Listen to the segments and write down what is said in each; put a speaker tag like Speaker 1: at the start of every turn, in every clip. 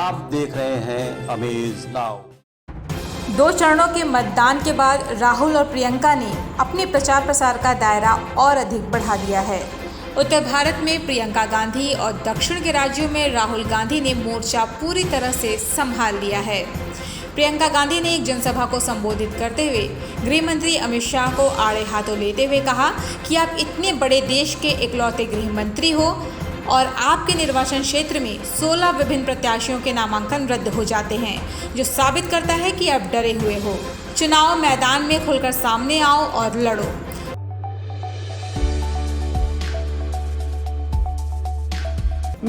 Speaker 1: आप देख रहे हैं अमेज नाउ।
Speaker 2: 2 चरणों के मतदान के बाद राहुल और प्रियंका ने अपने प्रचार प्रसार का दायरा और अधिक बढ़ा दिया है। उत्तर भारत में प्रियंका गांधी और दक्षिण के राज्यों में राहुल गांधी ने मोर्चा पूरी तरह से संभाल लिया है। प्रियंका गांधी ने एक जनसभा को संबोधित करते हुए गृह मंत्री अमित शाह को आड़े हाथों लेते हुए कहा कि आप इतने बड़े देश के इकलौते गृह मंत्री हो और आपके निर्वाचन क्षेत्र में 16 विभिन्न प्रत्याशियों के नामांकन रद्द हो जाते हैं, जो साबित करता है कि आप डरे हुए हो। चुनाव मैदान में खुलकर सामने आओ और लड़ो।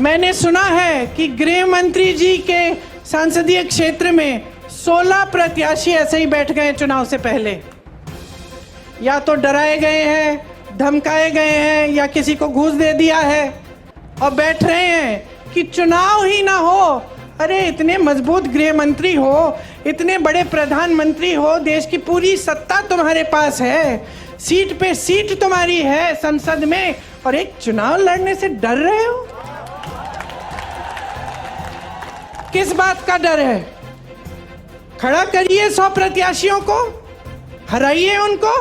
Speaker 3: मैंने सुना है कि गृह मंत्री जी के संसदीय क्षेत्र में 16 प्रत्याशी ऐसे ही बैठ गए चुनाव से पहले, या तो डराए गए हैं, धमकाए गए हैं, या किसी को घूस दे दिया है और बैठ रहे हैं कि चुनाव ही ना हो। अरे इतने मजबूत गृह मंत्री हो, इतने बड़े प्रधानमंत्री हो, देश की पूरी सत्ता तुम्हारे पास है, सीट पे सीट तुम्हारी है संसद में, और एक चुनाव लड़ने से डर रहे हो। किस बात का डर है? खड़ा करिए 100 प्रत्याशियों को, हराइए उनको।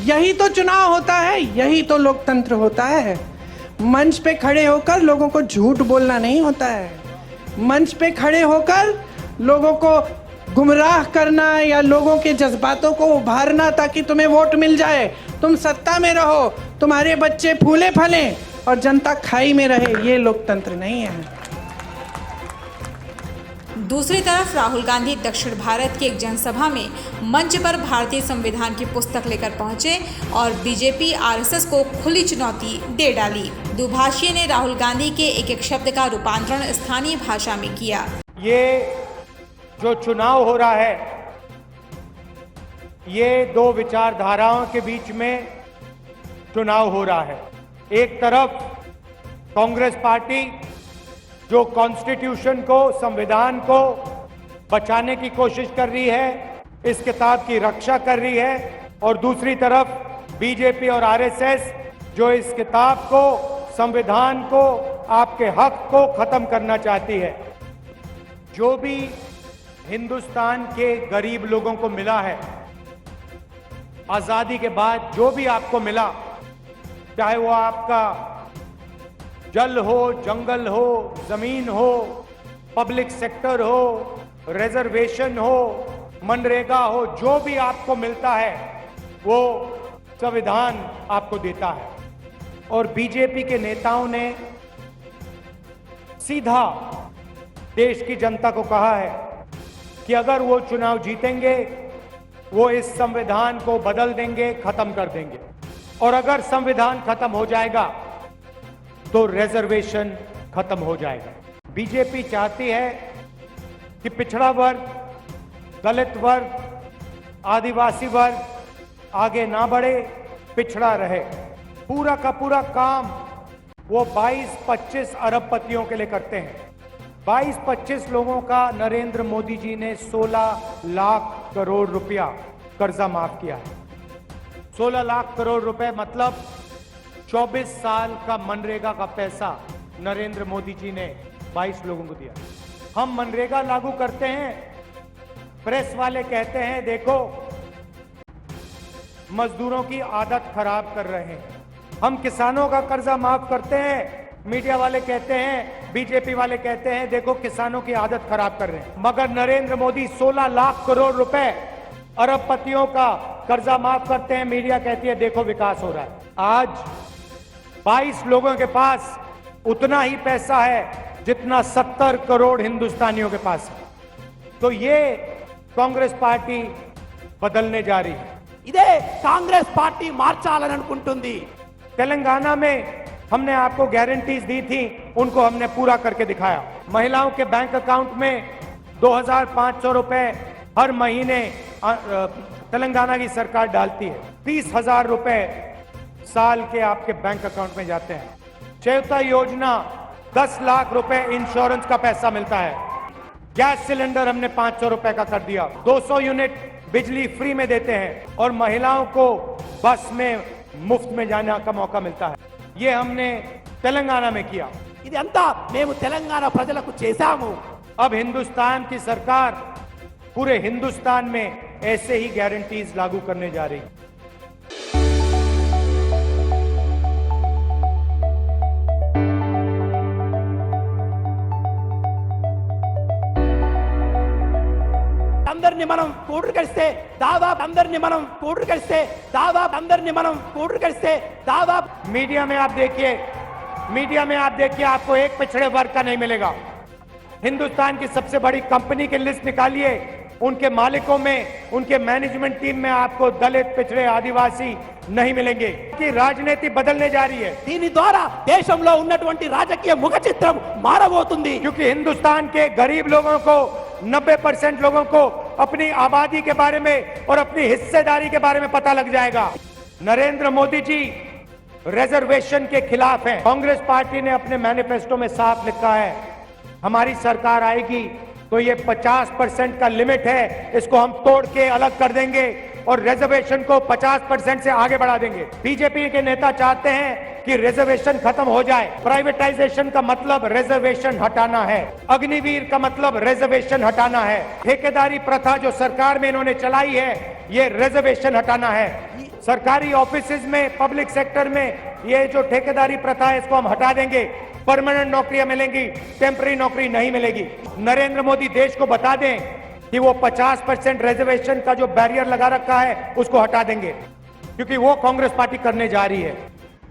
Speaker 3: यही तो चुनाव होता है, यही तो लोकतंत्र होता है। मंच पे खड़े होकर लोगों को झूठ बोलना नहीं होता है। मंच पे खड़े होकर लोगों को गुमराह करना या लोगों के जज्बातों को उभारना ताकि तुम्हें वोट मिल जाए, तुम सत्ता में रहो, तुम्हारे बच्चे फूले फलें और जनता खाई में रहे, ये लोकतंत्र नहीं है।
Speaker 2: दूसरी तरफ राहुल गांधी दक्षिण भारत की एक जनसभा में मंच पर भारतीय संविधान की पुस्तक लेकर पहुंचे और बीजेपी आरएसएस को खुली चुनौती दे डाली। दुभाषी ने राहुल गांधी के एक शब्द का रूपांतरण स्थानीय भाषा में किया।
Speaker 4: ये जो चुनाव हो रहा है, ये 2 विचारधाराओं के बीच में चुनाव हो रहा है। एक तरफ कांग्रेस पार्टी जो कॉन्स्टिट्यूशन को, संविधान को बचाने की कोशिश कर रही है, इस किताब की रक्षा कर रही है, और दूसरी तरफ बीजेपी और आरएसएस जो इस किताब को, संविधान को, आपके हक को खत्म करना चाहती है। जो भी हिंदुस्तान के गरीब लोगों को मिला है आजादी के बाद, जो भी आपको मिला, चाहे वो आपका जल हो, जंगल हो, जमीन हो, पब्लिक सेक्टर हो, रिजर्वेशन हो, मनरेगा हो, जो भी आपको मिलता है वो संविधान आपको देता है। और बीजेपी के नेताओं ने सीधा देश की जनता को कहा है कि अगर वो चुनाव जीतेंगे, वो इस संविधान को बदल देंगे, खत्म कर देंगे, और अगर संविधान खत्म हो जाएगा तो रिजर्वेशन खत्म हो जाएगा। बीजेपी चाहती है कि पिछड़ा वर्ग, दलित वर्ग, आदिवासी वर्ग आगे ना बढ़े, पिछड़ा रहे। पूरा का पूरा काम वो 22-25 अरबपतियों के लिए करते हैं। 22-25 लोगों का नरेंद्र मोदी जी ने 16 लाख करोड़ रुपया कर्जा माफ किया है। 16 लाख करोड़ रुपए मतलब 24 साल का मनरेगा का पैसा नरेंद्र मोदी जी ने 22 लोगों को दिया। हम मनरेगा लागू करते हैं, प्रेस वाले कहते हैं देखो मजदूरों की आदत खराब कर रहे हैं। हम किसानों का कर्जा माफ करते हैं, मीडिया वाले कहते हैं, बीजेपी वाले कहते हैं देखो किसानों की आदत खराब कर रहे हैं। मगर नरेंद्र मोदी 16 लाख करोड़ रुपए अरबपतियों का कर्जा माफ करते हैं, मीडिया कहती है देखो विकास हो रहा है। आज 22 लोगों के पास उतना ही पैसा है जितना 70 करोड़ हिंदुस्तानियों के पास है। तो ये कांग्रेस पार्टी बदलने जा रही है।
Speaker 5: इदे कांग्रेस पार्टी मार्चाలని అనుకుంటుంది।
Speaker 4: तेलंगाना में हमने आपको गारंटीज दी थी, उनको हमने पूरा करके दिखाया। महिलाओं के बैंक अकाउंट में 2500 रुपए हर महीने तेलंगाना की सरकार डालती है। 30,000 रुपए साल के आपके बैंक अकाउंट में जाते हैं। चौथा योजना 10 लाख रुपए इंश्योरेंस का पैसा मिलता है। गैस सिलेंडर हमने 500 रुपए का कर दिया। 200 यूनिट बिजली फ्री में देते हैं और महिलाओं को बस में मुफ्त में जाने का मौका मिलता है। ये हमने तेलंगाना में किया।
Speaker 5: ఇదంతా మేము తెలంగాణ ప్రజలకు చేశాము।
Speaker 4: अब हिंदुस्तान की सरकार पूरे हिंदुस्तान में ऐसे ही गारंटीज लागू करने जा रही है।
Speaker 5: అందరిని మనం కూడు కలిస్తే దాదాపు అందరిని మనం కూడు కలిస్తే దాదాపు అందరిని మనం కూడు కలిస్తే దాదాపు
Speaker 4: मीडिया में आप देखिए आपको एक पिछड़े वर्ग का नहीं मिलेगा। हिंदुस्तान की सबसे बड़ी कंपनी की लिस्ट निकालिए, उनके मालिकों में, उनके मैनेजमेंट टीम में आपको दलित, पिछड़े, आदिवासी नहीं मिलेंगे। कि राजनीति बदलने जा रही है
Speaker 5: దీని ద్వారా దేశంలో ఉన్నటువంటి రాజకీయ ముఖ చిత్రం మారబోతుంది।
Speaker 4: क्योंकि हिंदुस्तान के गरीब लोगों को 90% लोगों को अपनी आबादी के बारे में और अपनी हिस्सेदारी के बारे में पता लग जाएगा। नरेंद्र मोदी जी रिजर्वेशन के खिलाफ हैं। कांग्रेस पार्टी ने अपने मैनिफेस्टो में साफ लिखा है हमारी सरकार आएगी तो ये 50% का लिमिट है, इसको हम तोड़ के अलग कर देंगे और रिजर्वेशन को 50% से आगे बढ़ा देंगे। बीजेपी के नेता चाहते हैं कि रिजर्वेशन खत्म हो जाए। प्राइवेटाइजेशन का मतलब रिजर्वेशन हटाना है, अग्निवीर का मतलब रिजर्वेशन हटाना है, ठेकेदारी प्रथा जो सरकार में इन्होंने चलाई है ये रिजर्वेशन हटाना है। सरकारी ऑफिसेज में, पब्लिक सेक्टर में ये जो ठेकेदारी प्रथा है इसको हम हटा देंगे। परमानेंट नौकरियां मिलेंगी, टेम्पररी नौकरी नहीं मिलेगी। नरेंद्र मोदी देश को बता दें कि वो 50% रिजर्वेशन का जो बैरियर लगा रखा है उसको हटा देंगे, क्योंकि वो कांग्रेस पार्टी करने जा रही है।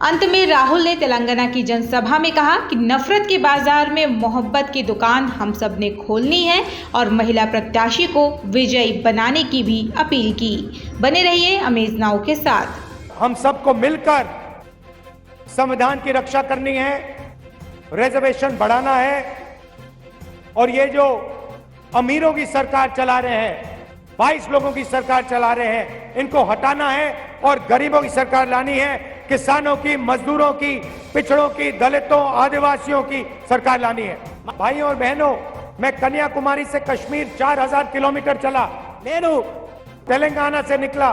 Speaker 2: अंत में राहुल ने तेलंगाना की जनसभा में कहा कि नफरत के बाजार में मोहब्बत की दुकान हम सब ने खोलनी है और महिला प्रत्याशी को विजयी बनाने की भी अपील की। बने रहिए अमेज नाउ के साथ।
Speaker 4: हम सबको मिलकर संविधान की रक्षा करनी है, रिजर्वेशन बढ़ाना है और ये जो अमीरों की सरकार चला रहे हैं, 22 लोगों की सरकार चला रहे हैं, इनको हटाना है और गरीबों की सरकार लानी है। किसानों की, मजदूरों की, पिछड़ों की, दलितों, आदिवासियों की सरकार लानी है। भाइयों और बहनों, मैं कन्याकुमारी से कश्मीर 4000 किलोमीटर चला,
Speaker 5: నేను
Speaker 4: तेलंगाना से निकला,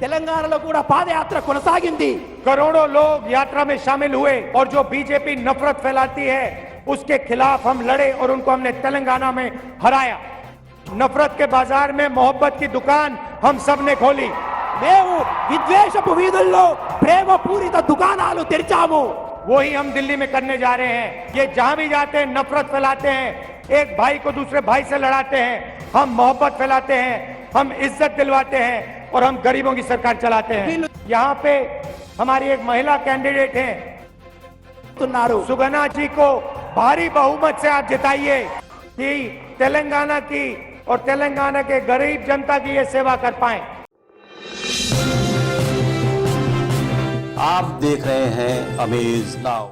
Speaker 5: తెలంగాణలో కూడా పాదయాత్ర కొనసాగింది।
Speaker 4: करोड़ों लोग यात्रा में शामिल हुए और जो बीजेपी नफरत फैलाती है उसके खिलाफ हम लड़े और उनको हमने तेलंगाना में हराया। नफरत के बाजार में मोहब्बत की दुकान हम सब ने खोली।
Speaker 5: మేము విద్వేషపు వీధుల్లో ప్రేమ పూరిత దుకాణాలు తెరిచాము।
Speaker 4: वही हम दिल्ली में करने जा रहे हैं। ये जहां भी जाते हैं नफरत फैलाते हैं, एक भाई को दूसरे भाई से लड़ाते हैं। हम मोहब्बत फैलाते हैं, हम इज्जत दिलवाते हैं और हम गरीबों की सरकार चलाते हैं। यहाँ पे हमारी एक महिला कैंडिडेट है सुगना जी को भारी बहुमत से आप जिताइए कि तेलंगाना की और तेलंगाना के गरीब जनता की ये सेवा कर पाए।
Speaker 1: आप देख रहे हैं अमेज नाउ।